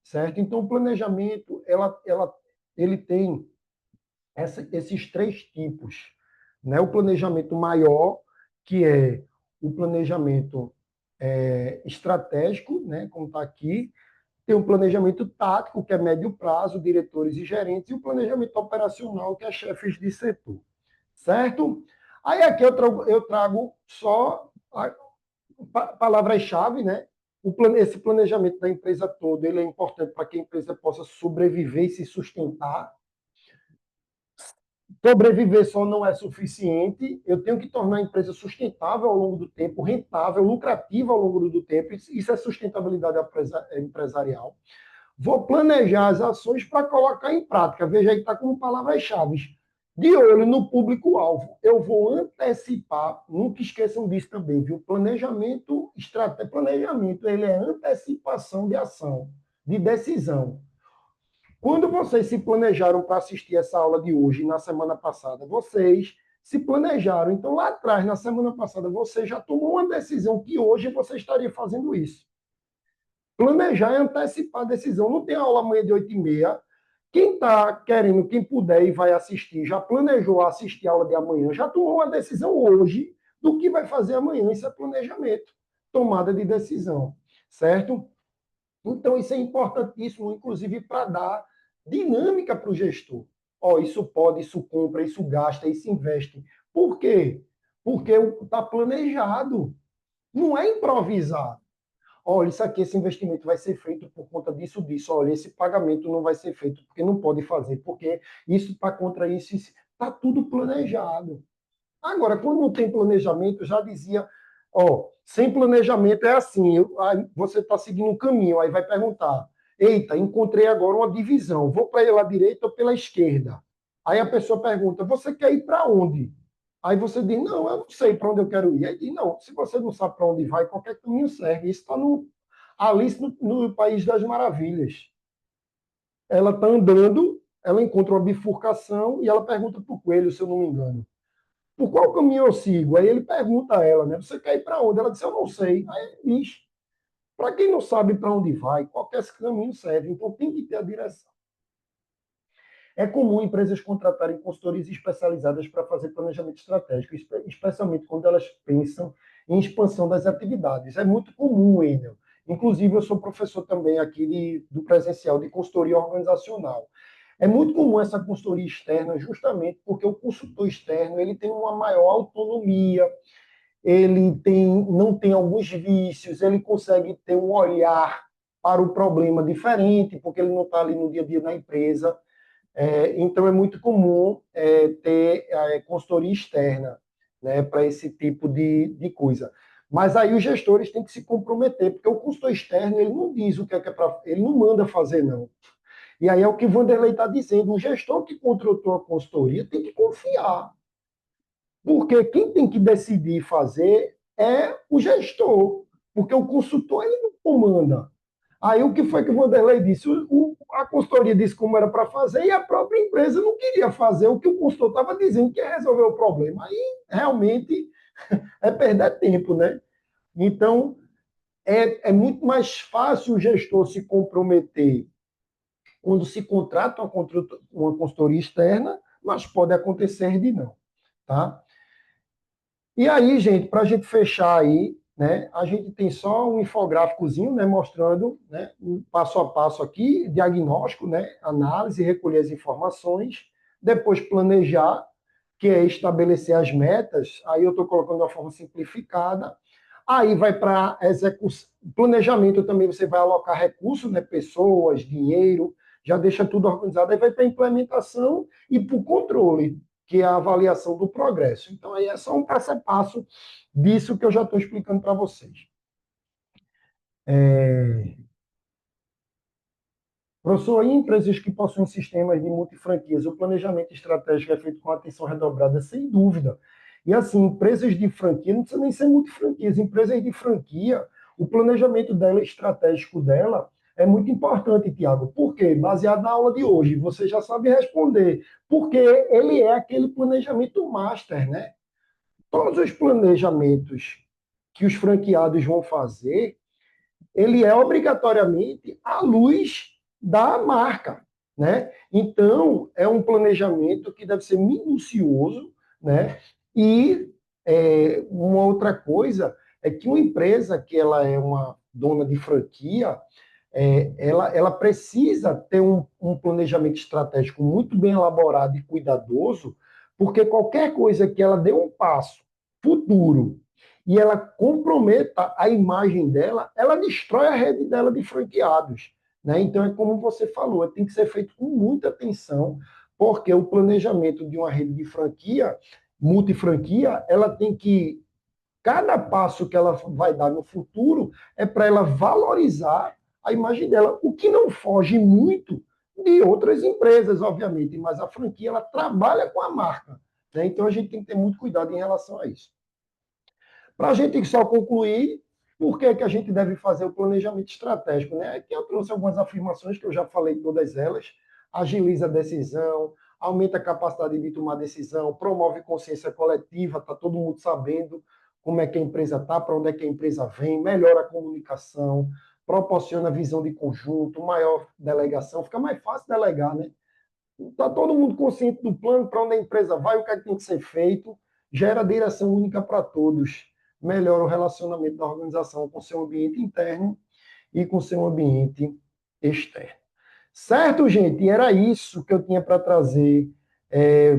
S1: certo? Então, o planejamento, ele tem esses três tipos, né? O planejamento maior, que é o planejamento estratégico, né? Como está aqui, tem um planejamento tático, que é médio prazo, diretores e gerentes, e o planejamento operacional, que é chefes de setor, certo? Aí aqui eu trago só palavras-chave, né? Esse planejamento da empresa toda, ele é importante para que a empresa possa sobreviver e se sustentar. Sobreviver só não é suficiente, eu tenho que tornar a empresa sustentável ao longo do tempo, rentável, lucrativa ao longo do tempo. Isso é sustentabilidade empresarial. Vou planejar as ações para colocar em prática. Veja aí que está como palavras-chave. De olho no público-alvo. Eu vou antecipar, nunca esqueçam disso também, viu? Planejamento, estratégia, planejamento, ele é antecipação de ação, de decisão. Quando vocês se planejaram para assistir essa aula de hoje, na semana passada, vocês se planejaram. Então, lá atrás, na semana passada, você já tomou uma decisão que hoje você estaria fazendo isso. Planejar é antecipar a decisão. Não tem aula amanhã de 8h30. Quem está querendo, quem puder e vai assistir, já planejou assistir a aula de amanhã, já tomou uma decisão hoje do que vai fazer amanhã. Isso é planejamento, tomada de decisão, certo? Então, isso é importantíssimo, inclusive, para dar dinâmica para o gestor. Ó, isso pode, isso compra, isso gasta, isso investe. Por quê? Porque está planejado, não é improvisado. Olha, isso aqui, esse investimento vai ser feito por conta disso, disso. Olha, esse pagamento não vai ser feito porque não pode fazer, porque isso está contra isso. Está tudo planejado. Agora, quando não tem planejamento, eu já dizia, ó, sem planejamento é assim, aí você está seguindo um caminho, aí vai perguntar, eita, encontrei agora uma divisão, vou para ela direita ou pela esquerda? Aí a pessoa pergunta, você quer ir para onde? Aí você diz, não, eu não sei para onde eu quero ir. Aí diz, não, se você não sabe para onde vai, qualquer caminho serve. Isso está no Alice no País das Maravilhas. Ela está andando, ela encontra uma bifurcação e ela pergunta para o coelho, se eu não me engano, por qual caminho eu sigo? Aí ele pergunta a ela, né? Você quer ir para onde? Ela disse, eu não sei. Aí ele diz, para quem não sabe para onde vai, qualquer caminho serve. Então tem que ter a direção. É comum empresas contratarem consultorias especializadas para fazer planejamento estratégico, especialmente quando elas pensam em expansão das atividades. É muito comum, Enel. Inclusive, eu sou professor também aqui do presencial de consultoria organizacional. É muito comum essa consultoria externa, justamente porque o consultor externo ele tem uma maior autonomia, não tem alguns vícios, ele consegue ter um olhar para o problema diferente, porque ele não está ali no dia a dia na empresa. Então, é muito comum ter consultoria externa, né, para esse tipo de coisa. Mas aí os gestores têm que se comprometer, porque o consultor externo ele não diz o que é para. Ele não manda fazer, não. E aí é o que o Vanderlei está dizendo: o gestor que contratou a consultoria tem que confiar. Porque quem tem que decidir fazer é o gestor, porque o consultor ele não comanda. Aí o que foi que o Vanderlei disse? A consultoria disse como era para fazer e a própria empresa não queria fazer o que o consultor estava dizendo que ia resolver o problema. Aí realmente é perder tempo, né? Então é muito mais fácil o gestor se comprometer quando se contrata uma consultoria externa, mas pode acontecer de não, tá? E aí, gente, para a gente fechar aí, né, a gente tem só um infográficozinho, né, mostrando, né, um passo a passo aqui, diagnóstico, né, análise, recolher as informações, depois planejar, que é estabelecer as metas, aí eu estou colocando de uma forma simplificada, aí vai para execução, planejamento também você vai alocar recursos, né, pessoas, dinheiro, já deixa tudo organizado, aí vai para a implementação e para o controle, que é a avaliação do progresso. Então, aí é só um passo a passo disso que eu já estou explicando para vocês. Professor, em empresas que possuem sistemas de multifranquias, o planejamento estratégico é feito com atenção redobrada, sem dúvida. E assim, empresas de franquia, não precisa nem ser multifranquias, empresas de franquia, o planejamento dela, estratégico dela, é muito importante, Tiago. Por quê? Baseado na aula de hoje, você já sabe responder. Porque ele é aquele planejamento master, né? Todos os planejamentos que os franqueados vão fazer, ele é obrigatoriamente à luz da marca, né? Então, é um planejamento que deve ser minucioso, né? E uma outra coisa é que uma empresa que ela é uma dona de franquia, ela precisa ter um planejamento estratégico muito bem elaborado e cuidadoso, porque qualquer coisa que ela dê um passo futuro e ela comprometa a imagem dela, ela destrói a rede dela de franqueados. Né? Então, é como você falou, tem que ser feito com muita atenção porque o planejamento de uma rede de franquia, multifranquia, ela tem que, cada passo que ela vai dar no futuro é para ela valorizar a imagem dela, o que não foge muito de outras empresas, obviamente, mas a franquia ela trabalha com a marca, né? Então a gente tem que ter muito cuidado em relação a isso. Para a gente só concluir, por que, que a gente deve fazer o planejamento estratégico? Né? Aqui eu trouxe algumas afirmações que eu já falei todas elas. Agiliza a decisão, aumenta a capacidade de tomar decisão, promove consciência coletiva, está todo mundo sabendo como é que a empresa está, para onde é que a empresa vem, melhora a comunicação, proporciona visão de conjunto, maior delegação, fica mais fácil delegar, né? Está todo mundo consciente do plano, para onde a empresa vai, o que é que tem que ser feito, gera direção única para todos, melhora o relacionamento da organização com seu ambiente interno e com seu ambiente externo. Certo, gente? E era isso que eu tinha para trazer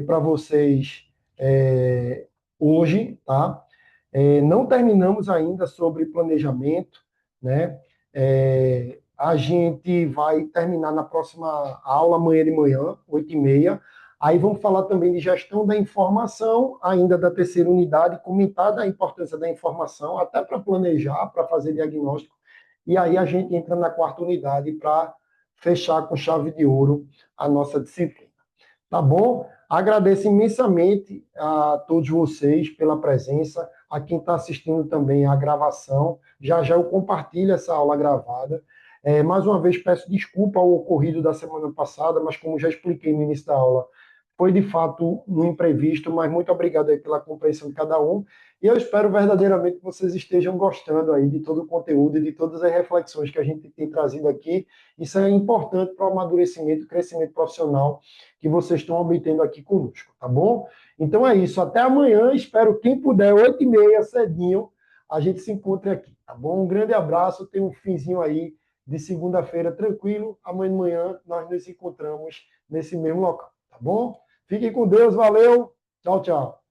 S1: para vocês hoje, tá? Não terminamos ainda sobre planejamento, né? A gente vai terminar na próxima aula, amanhã de manhã, 8h30. Aí vamos falar também de gestão da informação, ainda da terceira unidade, comentar da importância da informação, até para planejar, para fazer diagnóstico. E aí a gente entra na quarta unidade para fechar com chave de ouro a nossa disciplina. Tá bom? Agradeço imensamente a todos vocês pela presença, a quem está assistindo também a gravação. Já já eu compartilho essa aula gravada. Mais uma vez peço desculpa ao ocorrido da semana passada, mas como já expliquei no início da aula, foi de fato um imprevisto, mas muito obrigado aí pela compreensão de cada um. E eu espero verdadeiramente que vocês estejam gostando aí de todo o conteúdo e de todas as reflexões que a gente tem trazido aqui. Isso é importante para o amadurecimento e crescimento profissional que vocês estão obtendo aqui conosco, tá bom? Então é isso. Até amanhã. Espero quem puder, 8h30, cedinho, a gente se encontre aqui, tá bom? Um grande abraço. Tem um finzinho aí de segunda-feira tranquilo. Amanhã de manhã nós nos encontramos nesse mesmo local, tá bom? Fiquem com Deus. Valeu. Tchau, tchau.